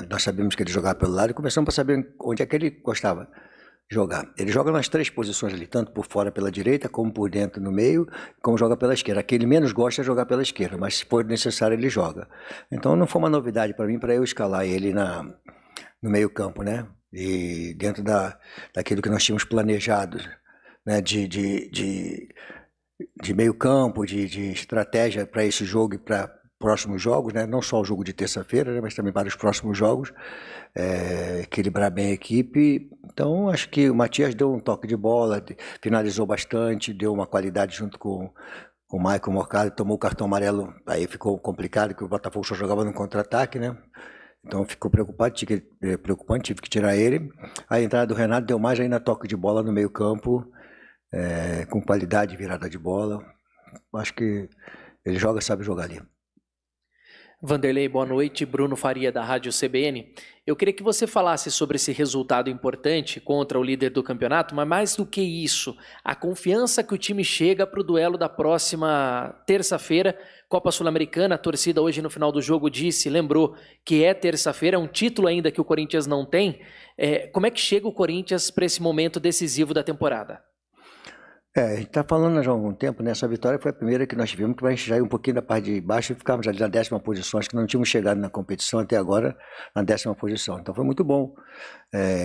Nós sabíamos que ele jogava pelo lado e começamos a saber onde é que ele gostava de jogar. Ele joga nas 3 posições ali, tanto por fora pela direita, como por dentro no meio, como joga pela esquerda. A que ele menos gosta é jogar pela esquerda, mas se for necessário ele joga. Então não foi uma novidade para mim, para eu escalar ele no meio campo, né? E dentro daquilo que nós tínhamos planejado, né? De meio campo, de estratégia para esse jogo e para próximos jogos, né? Não só o jogo de terça-feira, né? Mas também para os próximos jogos, equilibrar bem a equipe. Então acho que o Matias deu um toque de bola, finalizou bastante, deu uma qualidade junto com o Michael Morcado, tomou o cartão amarelo, aí ficou complicado, que o Botafogo só jogava no contra-ataque, né? Então ficou preocupante, tive que tirar ele. A entrada do Renato deu mais ainda toque de bola no meio campo, com qualidade de virada de bola. Acho que ele sabe jogar ali. Vanderlei, boa noite. Bruno Faria, da Rádio CBN. Eu queria que você falasse sobre esse resultado importante contra o líder do campeonato, mas mais do que isso, a confiança que o time chega para o duelo da próxima terça-feira, Copa Sul-Americana. A torcida hoje no final do jogo lembrou que é terça-feira, é um título ainda que o Corinthians não tem. Como é que chega o Corinthians para esse momento decisivo da temporada? A gente está falando já há algum tempo, né? Essa vitória foi a primeira que nós tivemos, que a gente já ir um pouquinho da parte de baixo e ficávamos ali na 10ª posição. Acho que não tínhamos chegado na competição até agora na 10ª posição. Então foi muito bom,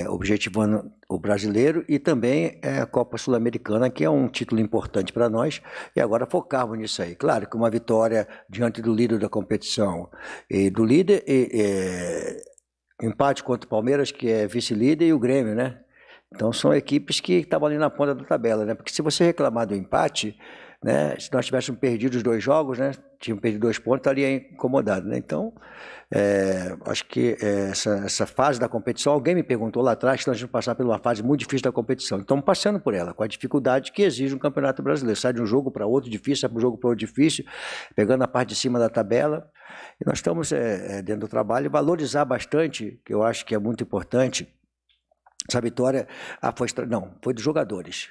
objetivando o brasileiro e também a Copa Sul-Americana, que é um título importante para nós, e agora focarmos nisso aí. Claro que uma vitória diante do líder da competição e do líder, empate contra o Palmeiras, que é vice-líder, e o Grêmio, né? Então são equipes que estavam ali na ponta da tabela, né? Porque se você reclamar do empate, né? Se nós tivéssemos perdido os 2 jogos, né? Tínhamos perdido 2 pontos, estaria incomodado, né? Então, acho que essa fase da competição, alguém me perguntou lá atrás que nós vamos passar por uma fase muito difícil da competição. Estamos passando por ela, com a dificuldade que exige um campeonato brasileiro. Sai de um jogo para outro difícil, sai de um jogo para outro difícil, pegando a parte de cima da tabela. E nós estamos dentro do trabalho, valorizar bastante, que eu acho que é muito importante. Essa vitória foi dos jogadores,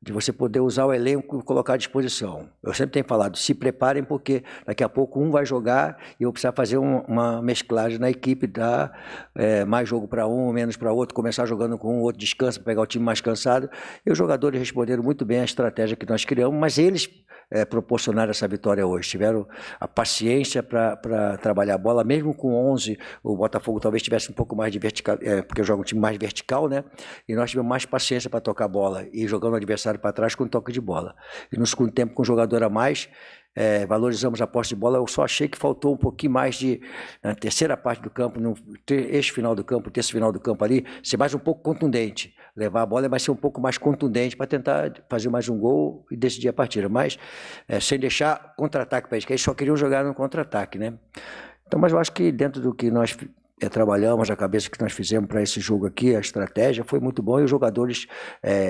de você poder usar o elenco e colocar à disposição. Eu sempre tenho falado, se preparem, porque daqui a pouco um vai jogar e eu vou precisar fazer uma mesclagem na equipe, dar mais jogo para um, menos para outro, começar jogando com um, outro descansa, para pegar o time mais cansado. E os jogadores responderam muito bem à estratégia que nós criamos, mas eles proporcionaram essa vitória hoje, tiveram a paciência para trabalhar a bola, mesmo com 11, o Botafogo talvez tivesse um pouco mais de vertical, porque joga um time mais vertical, né? E nós tivemos mais paciência para tocar a bola e jogando o adversário para trás com toque de bola. E no segundo tempo, com um jogador a mais, valorizamos a posse de bola. Eu só achei que faltou um pouquinho mais na terceira parte do campo, no eixo final do campo, terço final do campo ali, ser mais um pouco contundente. Levar a bola, mas ser um pouco mais contundente para tentar fazer mais um gol e decidir a partida. Mas sem deixar contra-ataque para eles, que eles só queriam jogar no contra-ataque, né? Então, mas eu acho que dentro do que nós trabalhamos, a cabeça que nós fizemos para esse jogo aqui, a estratégia foi muito bom, e os jogadores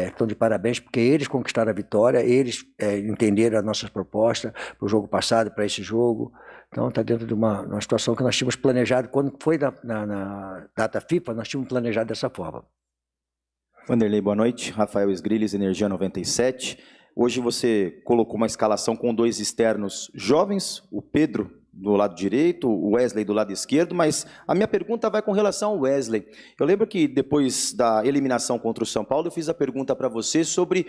estão de parabéns, porque eles conquistaram a vitória, eles entenderam as nossas propostas para o jogo passado, para esse jogo. Então está dentro de uma situação que nós tínhamos planejado, quando foi na data FIFA, nós tínhamos planejado dessa forma. Vanderlei, boa noite. Rafael Esgrilles, Energia 97. Hoje você colocou uma escalação com 2 externos jovens, o Pedro do lado direito, o Wesley do lado esquerdo, mas a minha pergunta vai com relação ao Wesley. Eu lembro que depois da eliminação contra o São Paulo, eu fiz a pergunta para você sobre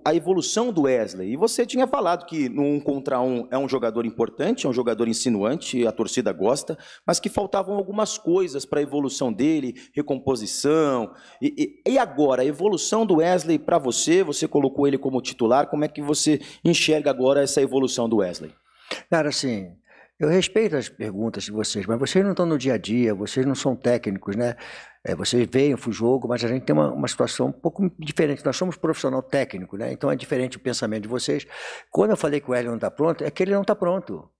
a evolução do Wesley, e você tinha falado que no 1 contra 1 é um jogador importante, é um jogador insinuante, a torcida gosta, mas que faltavam algumas coisas para a evolução dele, recomposição, e agora, a evolução do Wesley para você colocou ele como titular, como é que você enxerga agora essa evolução do Wesley? Cara, assim, eu respeito as perguntas de vocês, mas vocês não estão no dia a dia, vocês não são técnicos, né? Vocês veem o jogo, mas a gente tem uma situação um pouco diferente. Nós somos profissional técnico, né? Então é diferente o pensamento de vocês. Quando eu falei que o Hélio não está pronto, é que ele não está pronto.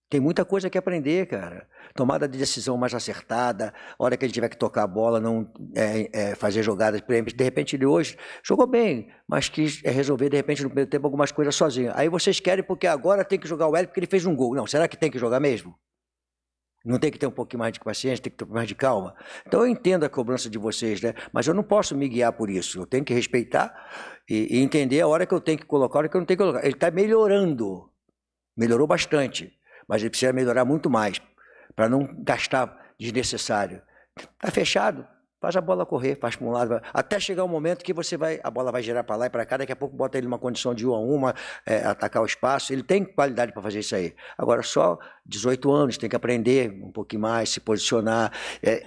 Tem muita coisa que aprender, cara. Tomada de decisão mais acertada, a hora que ele tiver que tocar a bola, não fazer jogadas. De repente ele hoje jogou bem, mas quis resolver de repente no primeiro tempo algumas coisas sozinho. Aí vocês querem porque agora tem que jogar o Hélio porque ele fez um gol. Não, será que tem que jogar mesmo? Não tem que ter um pouquinho mais de paciência, tem que ter um pouco mais de calma? Então eu entendo a cobrança de vocês, né? Mas eu não posso me guiar por isso. Eu tenho que respeitar e entender a hora que eu tenho que colocar, a hora que eu não tenho que colocar. Ele está melhorando, melhorou bastante. Mas ele precisa melhorar muito mais, para não gastar desnecessário. Está fechado, faz a bola correr, faz para um lado, até chegar um momento que a bola vai girar para lá e para cá, daqui a pouco bota ele numa condição de 1 a 1, atacar o espaço, ele tem qualidade para fazer isso aí. Agora, só 18 anos, tem que aprender um pouquinho mais, se posicionar,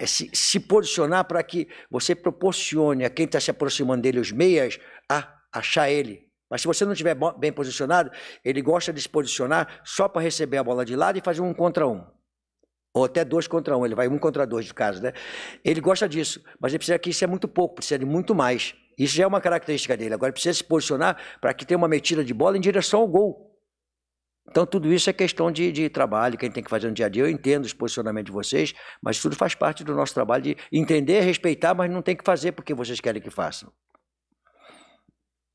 se posicionar para que você proporcione a quem está se aproximando dele, os meias, a achar ele. Mas se você não estiver bem posicionado, ele gosta de se posicionar só para receber a bola de lado e fazer 1 contra 1. Ou até 2 contra 1, ele vai 1 contra 2 de caso, né? Ele gosta disso, mas ele precisa que isso é muito pouco, precisa de muito mais. Isso já é uma característica dele. Agora precisa se posicionar para que tenha uma metida de bola em direção ao gol. Então tudo isso é questão de trabalho, quem tem que fazer no dia a dia. Eu entendo os posicionamentos de vocês, mas tudo faz parte do nosso trabalho de entender, respeitar, mas não tem que fazer porque vocês querem que façam.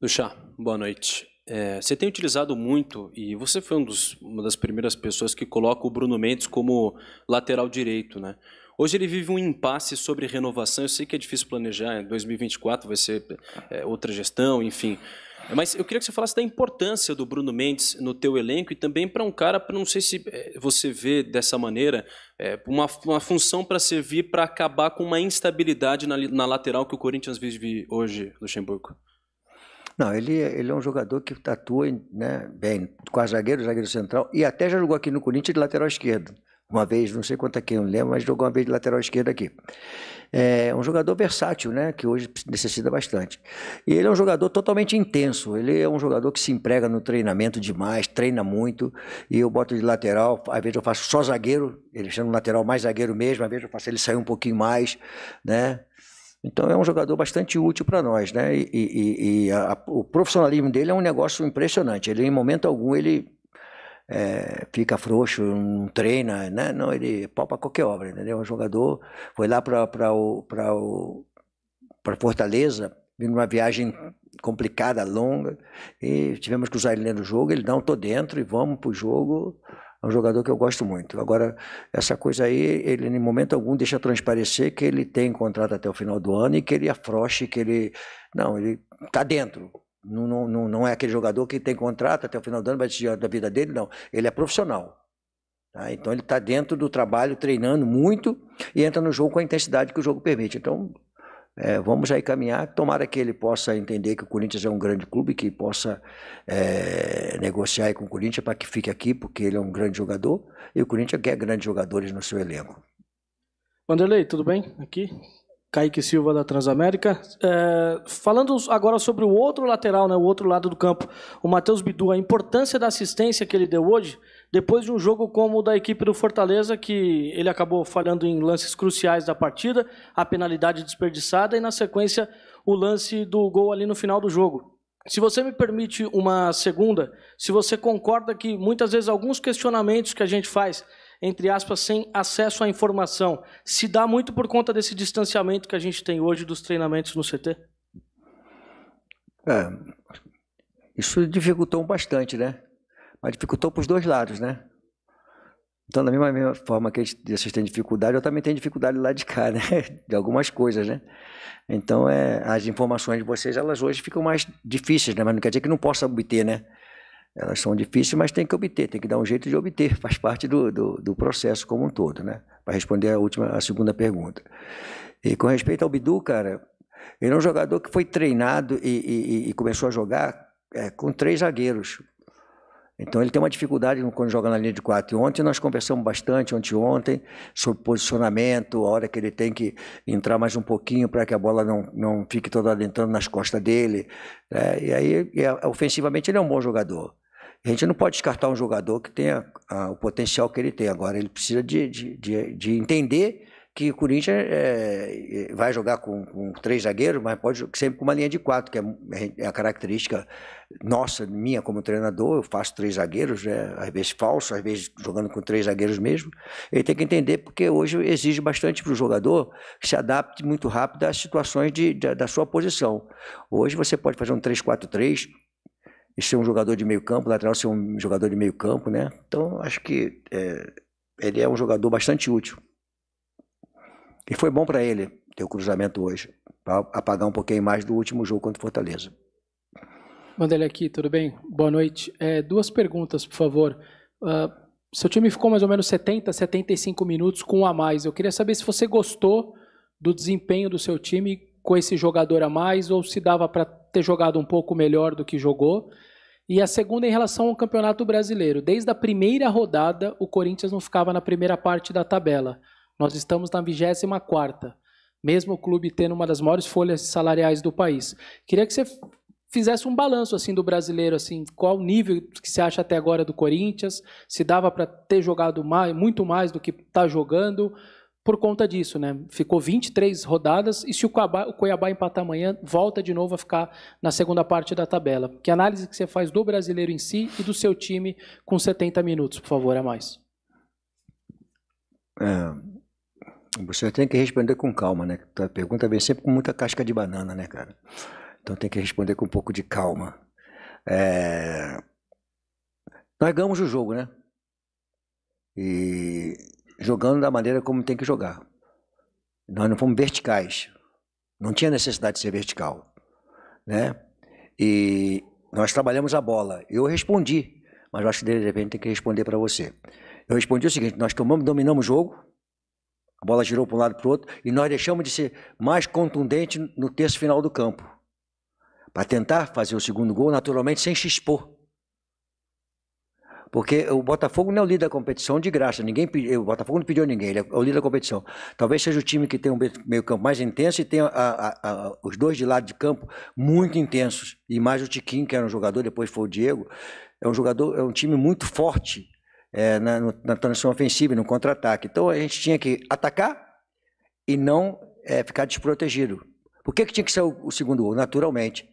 Duchamp, boa noite. Você tem utilizado muito, e você foi uma das primeiras pessoas que coloca o Bruno Mendes como lateral direito, né? Hoje ele vive um impasse sobre renovação. Eu sei que é difícil planejar, em 2024 vai ser outra gestão, enfim. Mas eu queria que você falasse da importância do Bruno Mendes no teu elenco e também para um cara, não sei se você vê dessa maneira, uma função para servir para acabar com uma instabilidade na lateral que o Corinthians vive hoje, Luxemburgo. Não, ele é um jogador que atua, né, bem, com zagueiro central, e até já jogou aqui no Corinthians de lateral esquerdo. Uma vez, não sei quanto aqui, eu não lembro, mas jogou uma vez de lateral esquerdo aqui. É um jogador versátil, né, que hoje necessita bastante. E ele é um jogador totalmente intenso, ele é um jogador que se emprega no treinamento demais, treina muito, e eu boto de lateral, às vezes eu faço só zagueiro, ele chama um lateral mais zagueiro mesmo, às vezes eu faço ele sair um pouquinho mais, né. Então é um jogador bastante útil para nós, né? O profissionalismo dele é um negócio impressionante. Ele, em momento algum, ele fica frouxo, não treina, né? Não, ele palpa qualquer obra, entendeu? Um jogador foi lá para Fortaleza, vindo uma viagem complicada, longa, e tivemos que usar ele dentro do jogo. Ele não, tô dentro e vamos pro jogo. É um jogador que eu gosto muito. Agora, essa coisa aí, ele em momento algum deixa transparecer que ele tem contrato até o final do ano e que ele afrouxe, que ele... Não, ele está dentro. Não é aquele jogador que tem contrato até o final do ano, vai decidir da vida dele, não. Ele é profissional. Tá? Então, ele está dentro do trabalho, treinando muito e entra no jogo com a intensidade que o jogo permite. Então, vamos aí caminhar, tomara que ele possa entender que o Corinthians é um grande clube, que possa negociar aí com o Corinthians para que fique aqui, porque ele é um grande jogador, e o Corinthians quer grandes jogadores no seu elenco. Vanderlei, tudo bem? Aqui, Kaique Silva da Transamérica. Falando agora sobre o outro lateral, né, o outro lado do campo, o Matheus Bidu, a importância da assistência que ele deu hoje, depois de um jogo como o da equipe do Fortaleza, que ele acabou falhando em lances cruciais da partida, a penalidade desperdiçada e, na sequência, o lance do gol ali no final do jogo. Se você me permite uma segunda, se você concorda que muitas vezes alguns questionamentos que a gente faz, entre aspas, sem acesso à informação, se dá muito por conta desse distanciamento que a gente tem hoje dos treinamentos no CT? Isso dificultou bastante, né? Mas dificultou para os dois lados, né? Então, da mesma forma que vocês têm dificuldade, eu também tenho dificuldade lá de cá, né? De algumas coisas, né? Então, as informações de vocês, elas hoje ficam mais difíceis, né? Mas não quer dizer que não possa obter, né? Elas são difíceis, mas tem que obter, tem que dar um jeito de obter, faz parte do processo como um todo, né? Para responder a segunda pergunta. E com respeito ao Bidu, cara, ele é um jogador que foi treinado e começou a jogar com 3 zagueiros. Então ele tem uma dificuldade quando joga na linha de 4. E ontem nós conversamos bastante, ontem, sobre posicionamento, a hora que ele tem que entrar mais um pouquinho para que a bola não fique toda entrando nas costas dele. E aí, ofensivamente, ele é um bom jogador. A gente não pode descartar um jogador que tenha o potencial que ele tem. Agora, ele precisa de entender que o Corinthians vai jogar com 3 zagueiros, mas pode sempre com uma linha de 4, que é a característica nossa, minha como treinador. Eu faço 3 zagueiros, às vezes falso, às vezes jogando com 3 zagueiros mesmo. Ele tem que entender, porque hoje exige bastante para o jogador que se adapte muito rápido às situações da sua posição. Hoje você pode fazer um 3-4-3 e ser um jogador de meio campo, lateral ser um jogador de meio campo, né? Então, acho que ele é um jogador bastante útil. E foi bom para ele ter o cruzamento hoje, para apagar um pouquinho mais do último jogo contra o Fortaleza. Vanderlei aqui, tudo bem? Boa noite. 2 perguntas, por favor. seu time ficou mais ou menos 70, 75 minutos com um a mais. Eu queria saber se você gostou do desempenho do seu time com esse jogador a mais ou se dava para ter jogado um pouco melhor do que jogou. E a segunda em relação ao Campeonato Brasileiro. Desde a primeira rodada, o Corinthians não ficava na primeira parte da tabela. Nós estamos na 24ª, mesmo o clube tendo uma das maiores folhas salariais do país. Queria que você fizesse um balanço assim do brasileiro, assim, qual o nível que você acha até agora do Corinthians, se dava para ter jogado muito mais do que está jogando, por conta disso, né? Ficou 23 rodadas e se o Cuiabá empatar amanhã, volta de novo a ficar na segunda parte da tabela. Que análise que você faz do brasileiro em si e do seu time com 70 minutos, por favor, a mais? Você tem que responder com calma, né? A pergunta vem sempre com muita casca de banana, né, cara? Então tem que responder com um pouco de calma. Nós ganhamos o jogo, né? E jogando da maneira como tem que jogar. Nós não fomos verticais. Não tinha necessidade de ser vertical, né? E nós trabalhamos a bola. Eu respondi, mas eu acho que de repente tem que responder para você. Eu respondi o seguinte: nós dominamos o jogo, a bola girou para um lado e para o outro, e nós deixamos de ser mais contundente no terço final do campo, para tentar fazer o segundo gol, naturalmente, sem se expor. Porque o Botafogo não é o líder da competição de graça. O Botafogo não pediu a ninguém, ele é o líder da competição. Talvez seja o time que tem um meio campo mais intenso e tenha os dois de lado de campo muito intensos. E mais o Tiquinho, que era um jogador, depois foi o Diego. É um time muito forte na transição ofensiva e no contra-ataque. Então a gente tinha que atacar e não ficar desprotegido. Por que tinha que ser o segundo gol? Naturalmente.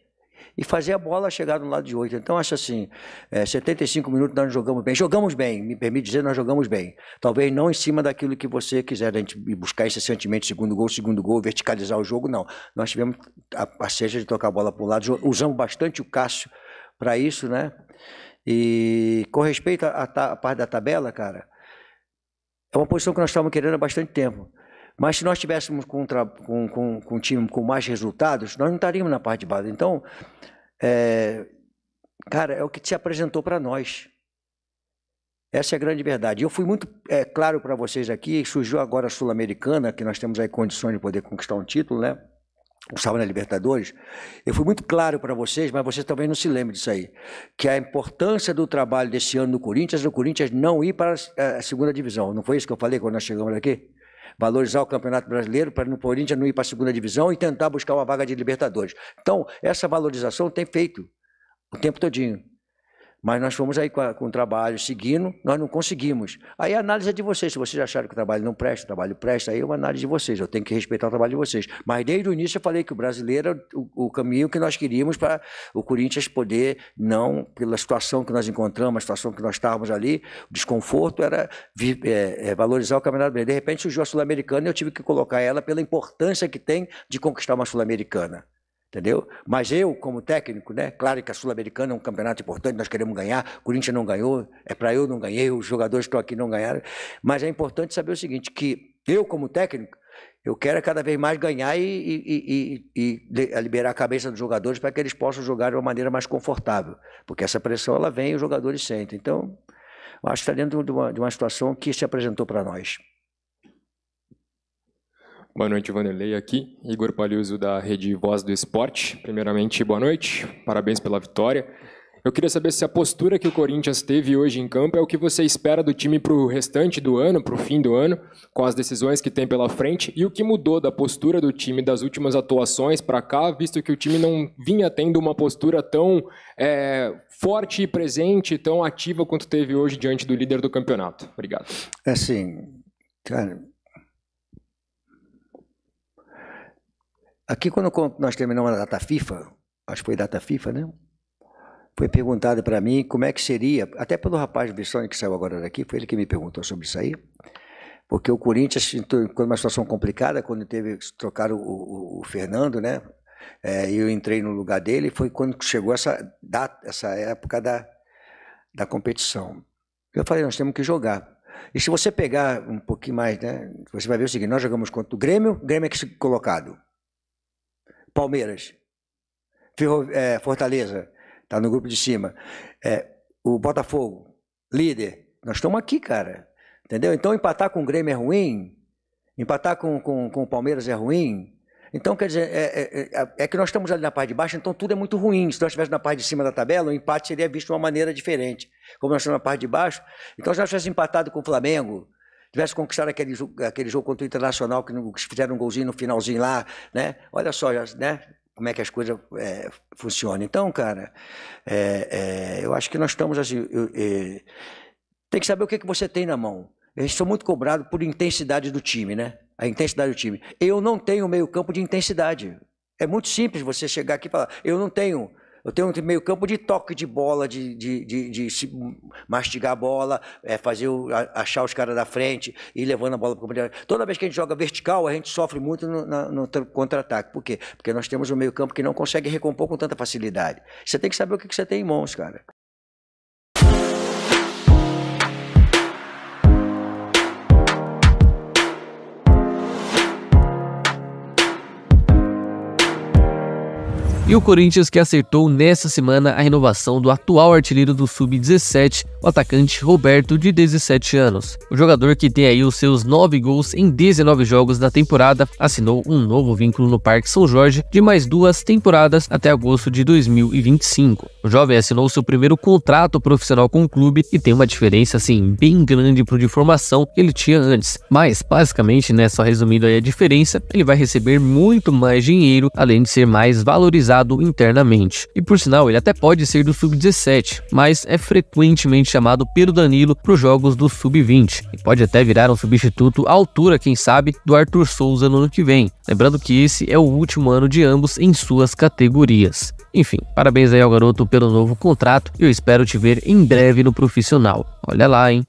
E fazer a bola chegar no lado de 8. Então, acho assim, 75 minutos nós jogamos bem. Jogamos bem, me permite dizer, nós jogamos bem. Talvez não em cima daquilo que você quiser, a gente buscar esse sentimento de segundo gol, verticalizar o jogo, não. Nós tivemos a seja de tocar a bola para o lado, usamos bastante o Cássio para isso, né? E com respeito à parte da tabela, cara, é uma posição que nós estávamos querendo há bastante tempo. Mas se nós tivéssemos com um time com mais resultados, nós não estaríamos na parte de base. Então, cara, é o que se apresentou para nós. Essa é a grande verdade. Eu fui muito claro para vocês aqui, surgiu agora a Sul-Americana, que nós temos aí condições de poder conquistar um título, né? O sábado na Libertadores. Eu fui muito claro para vocês, mas vocês talvez não se lembrem disso aí, que a importância do trabalho desse ano do Corinthians não ir para a segunda divisão. Não foi isso que eu falei quando nós chegamos aqui? Valorizar o Campeonato Brasileiro para o Corinthians não ir para a segunda divisão e tentar buscar uma vaga de Libertadores. Então, essa valorização tem feito o tempo todinho. Mas nós fomos aí com o trabalho seguindo, nós não conseguimos. Aí a análise é de vocês. Se vocês acharam que o trabalho não presta, o trabalho presta, aí é uma análise de vocês. Eu tenho que respeitar o trabalho de vocês. Mas desde o início eu falei que o brasileiro é o caminho que nós queríamos para o Corinthians poder, não pela situação que nós encontramos, a situação que nós estávamos ali, o desconforto era valorizar o Campeonato Brasileiro. De repente surgiu a Sul-Americana e eu tive que colocar ela pela importância que tem de conquistar uma Sul-Americana. Entendeu? Mas eu, como técnico, né? Claro que a Sul-Americana é um campeonato importante, nós queremos ganhar, o Corinthians não ganhou, para eu não ganhei, os jogadores que estão aqui não ganharam, mas é importante saber o seguinte, que eu, como técnico, eu quero cada vez mais ganhar e liberar a cabeça dos jogadores para que eles possam jogar de uma maneira mais confortável, porque essa pressão ela vem e os jogadores sentem. Então, eu acho que está dentro de uma situação que se apresentou para nós. Boa noite, Vanderlei aqui, Igor Paliuso da Rede Voz do Esporte. Primeiramente, boa noite, parabéns pela vitória. Eu queria saber se a postura que o Corinthians teve hoje em campo é o que você espera do time para o restante do ano, para o fim do ano, com as decisões que tem pela frente, e o que mudou da postura do time das últimas atuações para cá, visto que o time não vinha tendo uma postura tão forte e presente, tão ativa quanto teve hoje diante do líder do campeonato. Obrigado. Assim, cara... Aqui, quando nós terminamos a data FIFA, acho que foi data FIFA, né? Foi perguntado para mim como é que seria, até pelo rapaz Brissoni que saiu agora daqui, foi ele que me perguntou sobre isso aí, porque o Corinthians entrou numa situação complicada, quando trocaram o Fernando, né? E eu entrei no lugar dele, foi quando chegou essa época da competição. Eu falei, nós temos que jogar. E se você pegar um pouquinho mais, né? Você vai ver o seguinte, nós jogamos contra o Grêmio é que foi colocado. Palmeiras, Fortaleza, está no grupo de cima. O Botafogo, líder. Nós estamos aqui, cara. Entendeu? Então, empatar com o Grêmio é ruim, empatar com o Palmeiras é ruim. Então, quer dizer, é que nós estamos ali na parte de baixo, então tudo é muito ruim. Se nós estivéssemos na parte de cima da tabela, o empate seria visto de uma maneira diferente. Como nós estamos na parte de baixo, então se nós tivéssemos empatado com o Flamengo, tivesse conquistado aquele jogo contra o Internacional, que fizeram um golzinho no finalzinho lá, né? Olha só, né? Como é que as coisas funcionam. Então, cara, eu acho que nós estamos assim... tem que saber o que você tem na mão. Eu sou muito cobrado por intensidade do time, né? A intensidade do time. Eu não tenho meio campo de intensidade. É muito simples você chegar aqui e falar, eu tenho um meio campo de toque de bola, de mastigar a bola, achar os caras da frente e ir levando a bola para o campo. Toda vez que a gente joga vertical, a gente sofre muito no contra-ataque. Por quê? Porque nós temos um meio campo que não consegue recompor com tanta facilidade. Você tem que saber o que você tem em mãos, cara. E o Corinthians que acertou nessa semana a renovação do atual artilheiro do Sub-17, o atacante Roberto, de 17 anos. O jogador, que tem aí os seus 9 gols em 19 jogos da temporada, assinou um novo vínculo no Parque São Jorge de mais 2 temporadas até agosto de 2025. O jovem assinou seu primeiro contrato profissional com o clube e tem uma diferença assim bem grande pro de formação que ele tinha antes. Mas basicamente, né, só resumindo aí a diferença, ele vai receber muito mais dinheiro, além de ser mais valorizado internamente. E por sinal, ele até pode ser do Sub-17, mas é frequentemente chamado pelo Danilo para os jogos do Sub-20 e pode até virar um substituto à altura, quem sabe, do Arthur Souza no ano que vem. Lembrando que esse é o último ano de ambos em suas categorias. Enfim, parabéns aí ao garoto pelo novo contrato e eu espero te ver em breve no profissional. Olha lá, hein?